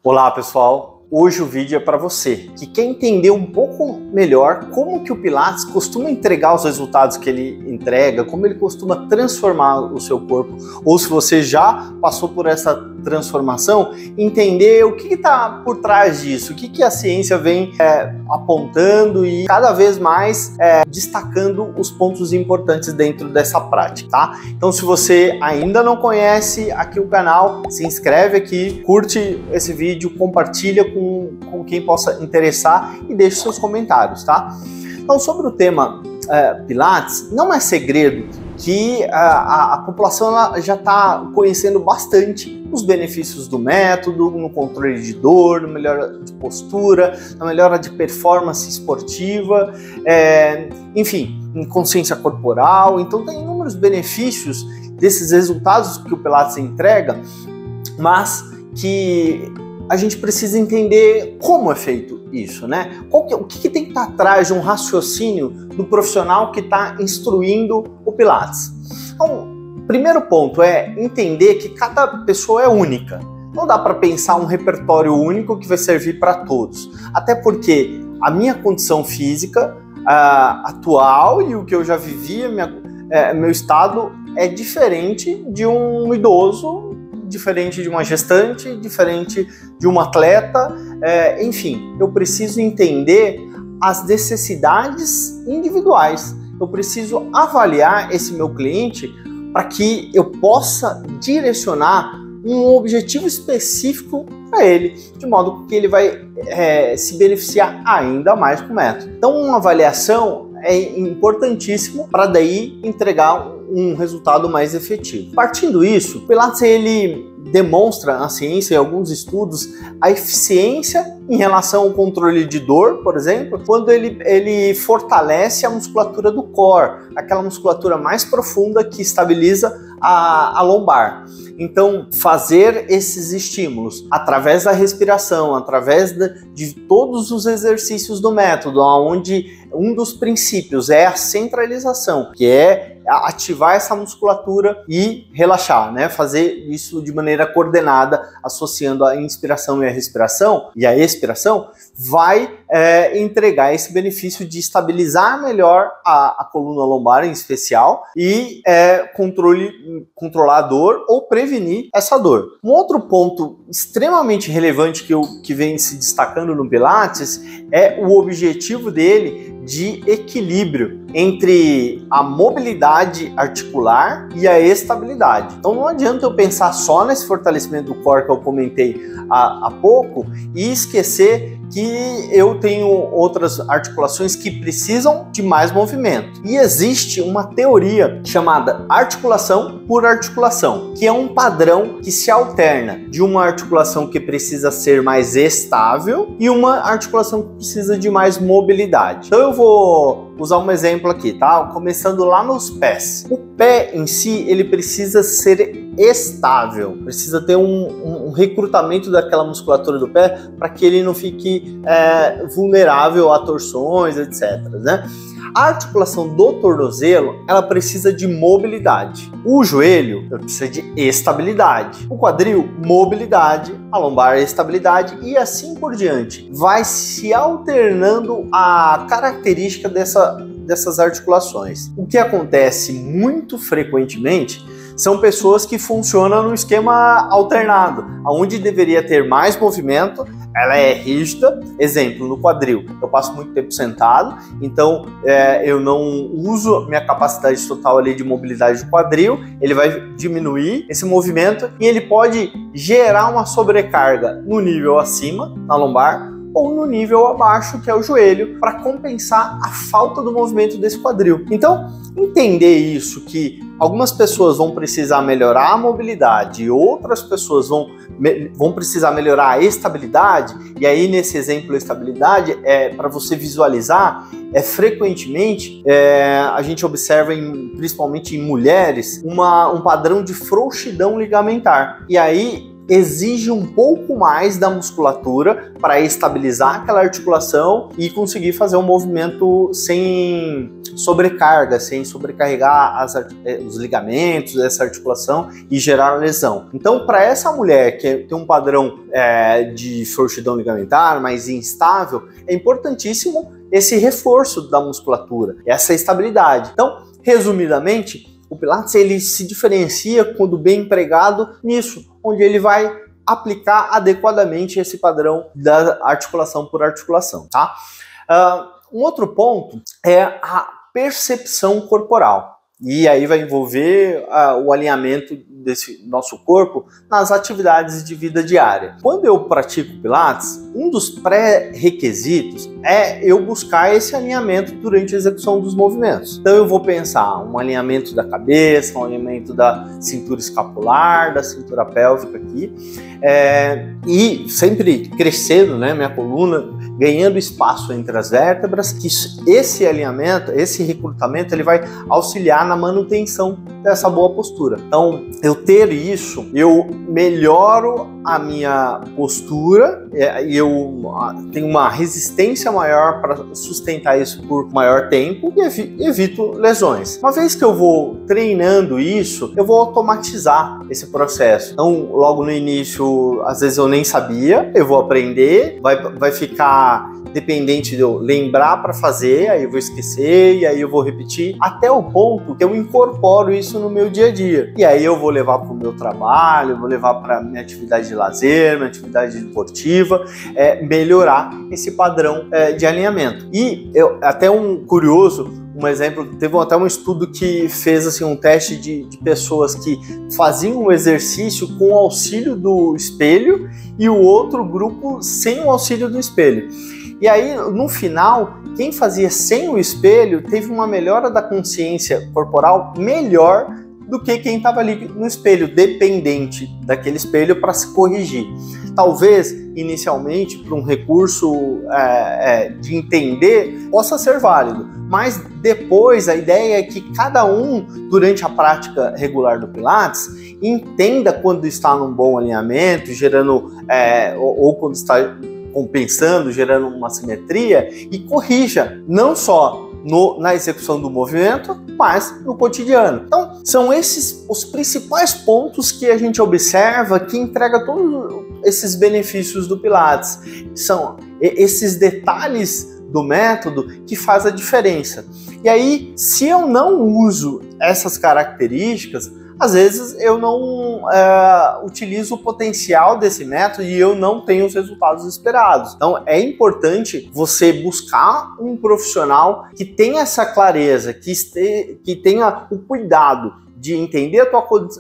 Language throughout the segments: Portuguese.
Olá pessoal, hoje o vídeo é para você que quer entender um pouco melhor como que o Pilates costuma entregar os resultados que ele entrega, como ele costuma transformar o seu corpo, ou se você já passou por essa transformação, entender o que está por trás disso, o que a ciência vem apontando e cada vez mais destacando os pontos importantes dentro dessa prática, tá? Então se você ainda não conhece aqui o canal, se inscreve aqui, curte esse vídeo, compartilha com quem possa interessar e deixe seus comentários, tá? Então sobre o tema Pilates, não é segredo que a população ela já está conhecendo bastante os benefícios do método, no controle de dor, na melhora de postura, na melhora de performance esportiva, enfim, em consciência corporal. Então tem inúmeros benefícios desses resultados que o Pilates entrega, mas que a gente precisa entender como é feito isso, né? O que tem que estar atrás de um raciocínio do profissional que está instruindo o Pilates? Então, o primeiro ponto é entender que cada pessoa é única. Não dá para pensar um repertório único que vai servir para todos. Até porque a minha condição física atual e o que eu já vivia, meu estado é diferente de um idoso, diferente de uma gestante, diferente de um atleta, enfim, eu preciso entender as necessidades individuais. Eu preciso avaliar esse meu cliente para que eu possa direcionar um objetivo específico para ele, de modo que ele vai se beneficiar ainda mais com o método. Então, uma avaliação é importantíssimo para daí entregar um resultado mais efetivo. Partindo disso, o Pilates ele demonstra na ciência, em alguns estudos, a eficiência em relação ao controle de dor, por exemplo, quando ele fortalece a musculatura do core, aquela musculatura mais profunda que estabiliza a lombar. Então, fazer esses estímulos através da respiração, através de todos os exercícios do método, onde um dos princípios é a centralização, que é ativar essa musculatura e relaxar, né? Fazer isso de maneira coordenada, associando a inspiração e a respiração e a expiração, vai entregar esse benefício de estabilizar melhor a coluna lombar em especial e controlar a dor ou prevenir essa dor. Um outro ponto extremamente relevante que vem se destacando no Pilates é o objetivo dele de equilíbrio entre a mobilidade articular e a estabilidade. Então não adianta eu pensar só nesse fortalecimento do core que eu comentei há pouco e esquecer que eu tenho outras articulações que precisam de mais movimento. E existe uma teoria chamada articulação por articulação, que é um padrão que se alterna de uma articulação que precisa ser mais estável e uma articulação que precisa de mais mobilidade. Então eu vou usar um exemplo aqui, tá? Começando lá nos pés. O pé em si, ele precisa ser estável, precisa ter um recrutamento daquela musculatura do pé para que ele não fique vulnerável a torções, etc, né? A articulação do tornozelo, ela precisa de mobilidade. O joelho precisa de estabilidade. O quadril, mobilidade. A lombar, estabilidade e assim por diante. Vai se alternando a característica dessas articulações. O que acontece muito frequentemente são pessoas que funcionam no esquema alternado, onde deveria ter mais movimento, ela é rígida. Exemplo, no quadril, eu passo muito tempo sentado, então eu não uso minha capacidade total ali de mobilidade do quadril, ele vai diminuir esse movimento e ele pode gerar uma sobrecarga no nível acima, na lombar, ou no nível abaixo, que é o joelho, para compensar a falta do movimento desse quadril. Então, entender isso, que algumas pessoas vão precisar melhorar a mobilidade e outras pessoas vão precisar melhorar a estabilidade, e aí nesse exemplo a estabilidade para você visualizar, frequentemente a gente observa principalmente em mulheres um padrão de frouxidão ligamentar, e aí exige um pouco mais da musculatura para estabilizar aquela articulação e conseguir fazer um movimento sem sobrecarga, sem sobrecarregar os ligamentos, essa articulação e gerar lesão. Então, para essa mulher que tem um padrão de frouxidão ligamentar mais instável, é importantíssimo esse reforço da musculatura, essa estabilidade. Então, resumidamente, o Pilates ele se diferencia quando bem empregado nisso, onde ele vai aplicar adequadamente esse padrão da articulação por articulação, tá? Um outro ponto é a percepção corporal. E aí vai envolver o alinhamento desse nosso corpo nas atividades de vida diária. Quando eu pratico Pilates, um dos pré-requisitos é eu buscar esse alinhamento durante a execução dos movimentos. Então eu vou pensar um alinhamento da cabeça, um alinhamento da cintura escapular, da cintura pélvica aqui, e sempre crescendo, né, minha coluna, ganhando espaço entre as vértebras, que esse alinhamento, esse recrutamento, ele vai auxiliar na manutenção dessa boa postura. Então, eu ter isso, eu melhoro a minha postura e eu tenho uma resistência maior para sustentar isso por maior tempo e evito lesões. Uma vez que eu vou treinando isso, eu vou automatizar esse processo. Então, logo no início, às vezes eu nem sabia, eu vou aprender, vai ficar dependente de eu lembrar para fazer, aí eu vou esquecer e aí eu vou repetir até o ponto que eu incorporo isso no meu dia a dia. E aí eu vou levar para o meu trabalho, eu vou levar para minha atividade de lazer, minha atividade esportiva, melhorar esse padrão de alinhamento. E até um curioso, um exemplo, teve até um estudo que fez assim, um teste de pessoas que faziam o exercício com o auxílio do espelho e o outro grupo sem o auxílio do espelho. E aí, no final, quem fazia sem o espelho teve uma melhora da consciência corporal melhor do que quem estava ali no espelho, dependente daquele espelho para se corrigir. Talvez, inicialmente, para um recurso de entender, possa ser válido, mas depois a ideia é que cada um, durante a prática regular do Pilates, entenda quando está num bom alinhamento, gerando, ou quando está compensando, gerando uma simetria, e corrija, não só na execução do movimento, mas no cotidiano. Então, são esses os principais pontos que a gente observa que entrega todos esses benefícios do Pilates. São esses detalhes do método que faz a diferença. E aí, se eu não uso essas características, às vezes eu não utilizo o potencial desse método e eu não tenho os resultados esperados. Então é importante você buscar um profissional que tenha essa clareza, que tenha o cuidado de entender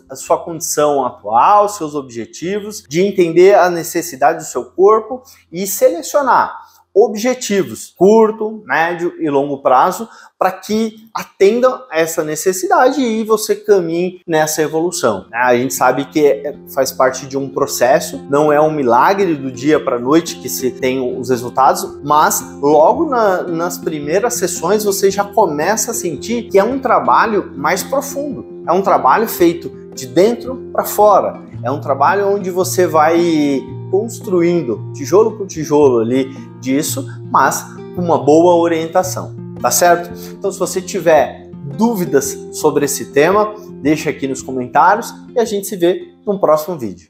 a sua condição atual, seus objetivos, de entender a necessidade do seu corpo e selecionar objetivos curto, médio e longo prazo para que atendam a essa necessidade e você caminhe nessa evolução. A gente sabe que faz parte de um processo, não é um milagre do dia para a noite que se tem os resultados, mas logo nas primeiras sessões você já começa a sentir que é um trabalho mais profundo, é um trabalho feito de dentro para fora, é um trabalho onde você vai construindo tijolo por tijolo ali disso, mas com uma boa orientação, tá certo? Então, se você tiver dúvidas sobre esse tema, deixa aqui nos comentários e a gente se vê no próximo vídeo.